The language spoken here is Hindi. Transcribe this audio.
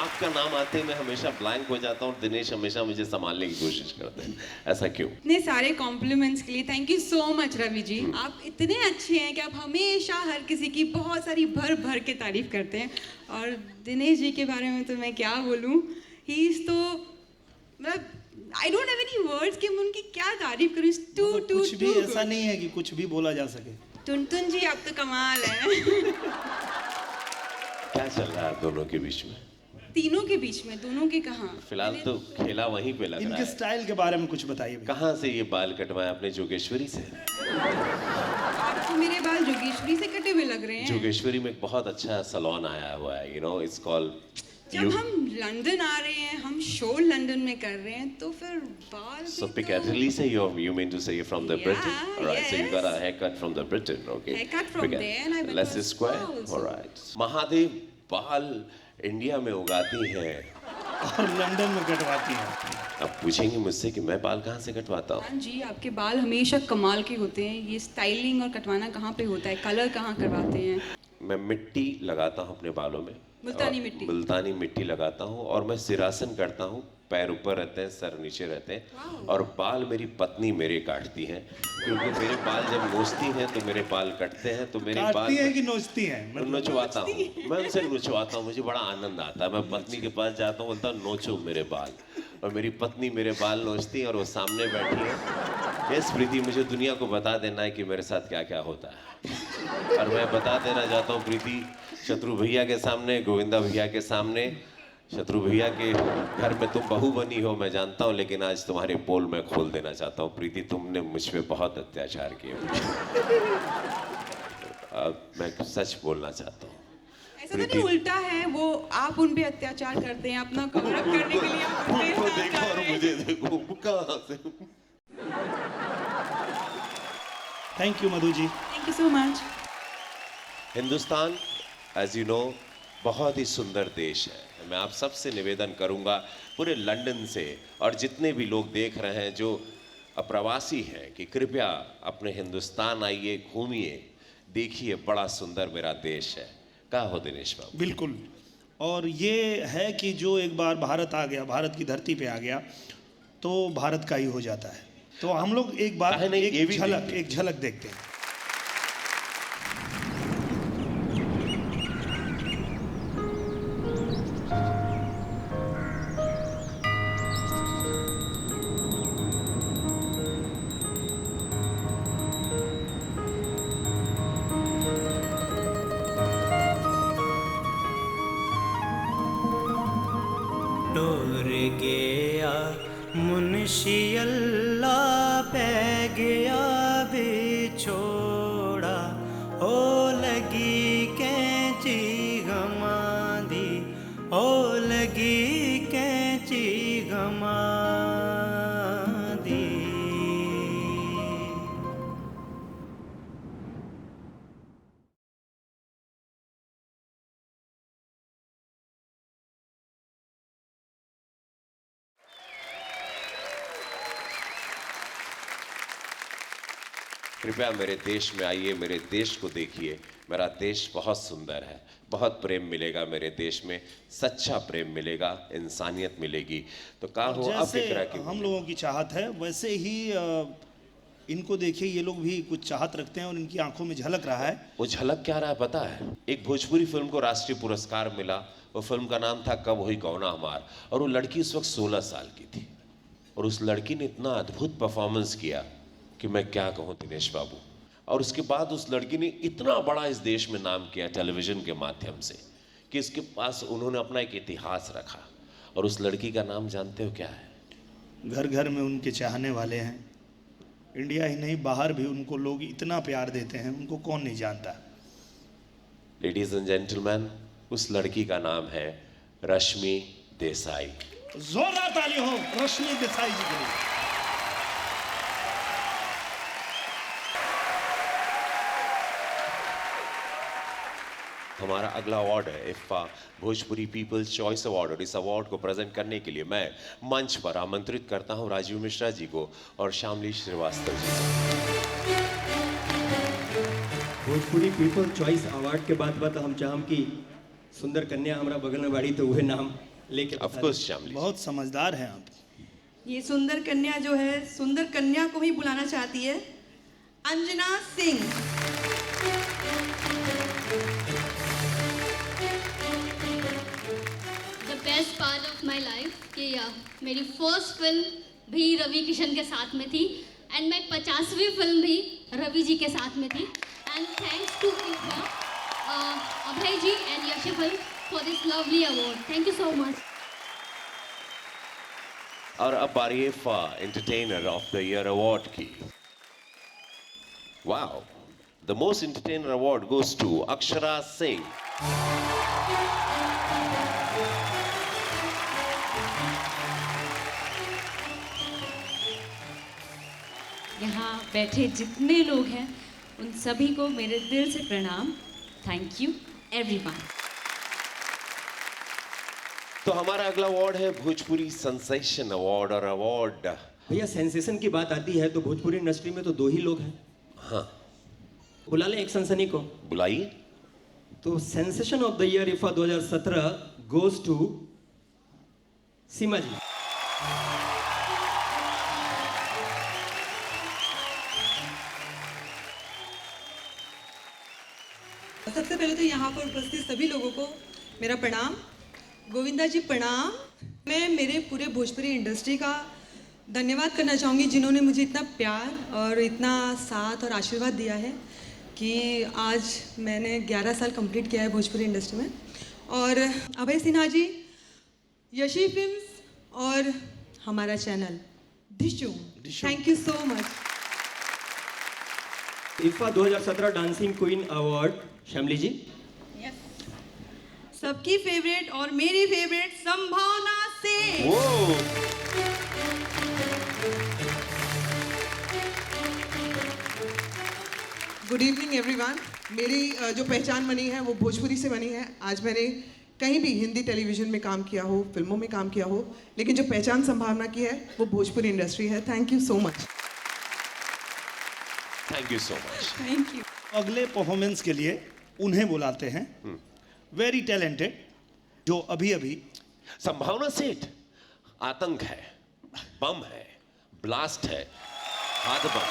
आपका नाम आते ही मैं हमेशा ब्लैंक हो जाता हूँ। दिनेश हमेशा मुझे संभालने की कोशिश करते हैं, ऐसा क्यों? इतने सारे कॉम्प्लीमेंट्स के लिए thank you so much Ravi ji. आप इतने अच्छे हैं कि आप हमेशा हर किसी की बहुत सारी भर भर के तारीफ करते हैं। और दिनेश जी के बारे में तो मैं क्या बोलूँ, ही इज तो मतलब I don't have any words कि मैं उनकी क्या तारीफ करूँ। टू टू कुछ भी ऐसा नहीं है कि कुछ भी बोला जा सके। टुनटुन जी आप तो कमाल हैं। क्या चल रहा है दोनों के बीच में? तीनों के बीच में, दोनों के कहाँ? फिलहाल तो खेला वहीं पे लग रहा इनके है। स्टाइल के बारे में कुछ बताइए। कहाँ से ये बाल कटवाया आपने? जोगेश्वरी से? आपको मेरे बाल जोगेश्वरी से कटे हुए लग रहे हैं। जोगेश्वरी में एक बहुत अच्छा सैलून आया हुआ है, यू नो, इट्स कॉल्ड। जब हम लंदन आ रहे हैं, हम शो लंदन में कर रहे हैं, तो फिर बाल So भी Piccadilly say you mean to say you're from the Yeah, Britain? All right, so you got a yes. haircut from the Britain, okay? Haircut from there and I went Less to is square, spa also. all right. Mahadev बाल इंडिया में उगाती हैं, और लंदन में कटवाती हैं। अब पूछेंगे मुझसे कि मैं बाल कहाँ से कटवाता हूँ? हाँ जी, आपके बाल हमेशा कमाल के होते हैं। ये स्टाइलिंग और कटवाना कहाँ पे होता है? कलर कहाँ करवाते हैं? मैं मिट्टी लगाता हूँ अपने बालों में। मुल्तानी मिट्टी। मुल्तानी मिट्टी लगाता हूँ और मैं सिरासन करता हूँ। पैर ऊपर रहते हैं, सर नीचे रहते हैं और बाल मेरी पत्नी मेरे काटती हैं, क्योंकि मेरे बाल जब नोचती हैं तो मेरे बाल कटते हैं, तो मेरे बाल काटती हैं कि नोचती हैं? नोचवाता हूँ मैं उनसे, नोचवाता हूँ, मुझे बड़ा आनंद आता है। मैं पत्नी के पास जाता हूँ, बोलता हूँ नोचो मेरे बाल, और मेरी पत्नी मेरे बाल नोचती है और वो सामने बैठी है। यस प्रीति, मुझे दुनिया को बता देना है कि मेरे साथ क्या क्या होता है, और मैं बता देना चाहता हूँ प्रीति, शत्रु भैया के सामने, गोविंदा भैया के सामने। शत्रु भैया के घर में तुम बहू बनी हो मैं जानता हूँ, लेकिन आज तुम्हारे पोल मैं खोल देना चाहता हूँ प्रीति, तुमने मुझ पे बहुत अत्याचार किए। मैं सच बोलना चाहता हूँ। ऐसा तो नहीं उल्टा है, वो आप उन पे अत्याचार करते हैं अपना कवर अप करने के लिए। आप उन पे उनको अत्याचार देखो और करते हैं। मुझे देखो, कहाँ से? Thank you Madhu ji. Thank you so much. Hindustan as you know बहुत ही सुंदर देश है। मैं आप सबसे निवेदन करूंगा, पूरे लंदन से और जितने भी लोग देख रहे हैं जो अप्रवासी हैं, कि कृपया अपने हिंदुस्तान आइए, घूमिए, देखिए, बड़ा सुंदर मेरा देश है। क्या हो दिनेश बाबू? बिल्कुल। और ये है कि जो एक बार भारत आ गया, भारत की धरती पे आ गया, तो भारत का ही हो जाता है। तो हम लोग एक बार एक झलक देखते हैं। टोर गया मुंशी अल्लाह पै गया बिछोड़ा, ओ लगी कैंची गमा दी, ओ लगी कैंची गमा दी। कृपया मेरे देश में आइए, मेरे देश को देखिए। मेरा देश बहुत सुंदर है, बहुत प्रेम मिलेगा मेरे देश में, सच्चा प्रेम मिलेगा, इंसानियत मिलेगी। तो कहा हो अब फिक्र की हम लोगों की चाहत है, वैसे ही इनको देखिए, ये लोग भी कुछ चाहत रखते हैं और इनकी आंखों में झलक रहा है। वो झलक क्या रहा है पता है? एक भोजपुरी फिल्म को राष्ट्रीय पुरस्कार मिला, वो फिल्म का नाम था कब हुई कौना हमार, और वो लड़की उस वक्त 16 साल की थी, और उस लड़की ने इतना अद्भुत परफॉर्मेंस किया कि मैं क्या कहूँ दिनेश बाबू। और उसके बाद उस लड़की ने इतना बड़ा इस देश में नाम किया टेलीविज़न के माध्यम से, कि इसके पास उन्होंने अपना एक इतिहास रखा। और उस लड़की का नाम जानते हो क्या है? घर घर में उनके चाहने वाले हैं, इंडिया ही नहीं बाहर भी उनको लोग इतना प्यार देते हैं, उनको कौन नहीं जानता। लेडीज एंड जेंटलमैन, उस लड़की का नाम है रश्मि देसाई। जोरदार ताली हो रश्मि देसाई जी के लिए। हमारा अगला अवार्ड है IIFA Bhojpuri people's choice award, और इस अवार्ड को प्रेजेंट करने के लिए मैं मंच पर आमंत्रित करता हूं राजीव मिश्रा जी को और श्यामली श्रीवास्तव जी को। भोजपुरी पीपल चॉइस अवार्ड के बाद हम चाहम कि सुंदर कन्या हमारा बगल में बाड़ी, तो वह नाम लेके ऑफ कोर्स श्यामली। बहुत समझदार हैं आप। ये सुंदर कन्या जो है, सुंदर कन्या को ही बुलाना चाहती है, Anjana Singh. The best part of my life कि मेरी फर्स्ट फिल्म भी रवि किशन के साथ में थी एंड मैं 50वीं फिल्म भी रवि जी के साथ में थी and thanks to Abhay ji and यशफल for this lovely award. Thank you so much. और अब बारी है फा entertainer of the year award की। Wow, the most entertainer award goes to Akshara Singh. यहाँ बैठे जितने लोग हैं उन सभी को मेरे दिल से प्रणाम। Thank you everyone. तो हमारा अगला अवार्ड है भोजपुरी सेंसेशन अवार्ड। और अवार्ड भैया सेंसेशन की बात आती है तो भोजपुरी इंडस्ट्री में तो 2 ही लोग हैं। हाँ, बुला लें एक सनसनी को। बुलाइए। तो sensation of the year IFA 2017 goes to Seema ji. सबसे पहले तो यहाँ पर उपस्थित सभी लोगों को मेरा प्रणाम। गोविंदा जी प्रणाम। मैं मेरे पूरे भोजपुरी इंडस्ट्री का धन्यवाद करना चाहूँगी जिन्होंने मुझे इतना प्यार और इतना साथ और आशीर्वाद दिया है कि आज मैंने 11 साल कंप्लीट किया है भोजपुरी इंडस्ट्री में। और अभय सिन्हा जी, यशी फिल्म्स और हमारा channel Dishu, thank you so much. IFA 2017 dancing queen award Shyamali ji. सबकी फेवरेट और मेरी फेवरेट संभावना से। वो गुड इवनिंग एवरीवन। मेरी जो पहचान बनी है वो भोजपुरी से बनी है। आज मैंने कहीं भी हिंदी टेलीविज़न में काम किया हो, फिल्मों में काम किया हो, लेकिन जो पहचान संभावना की है वो भोजपुरी इंडस्ट्री है। Thank you so much. Thank you so much. Thank you. अगले परफॉर्मेंस के लिए उन्हें बुलाते हैं, वेरी टैलेंटेड, जो अभी अभी संभावना सेठ आतंक है, बम है, ब्लास्ट है, हाथ बम।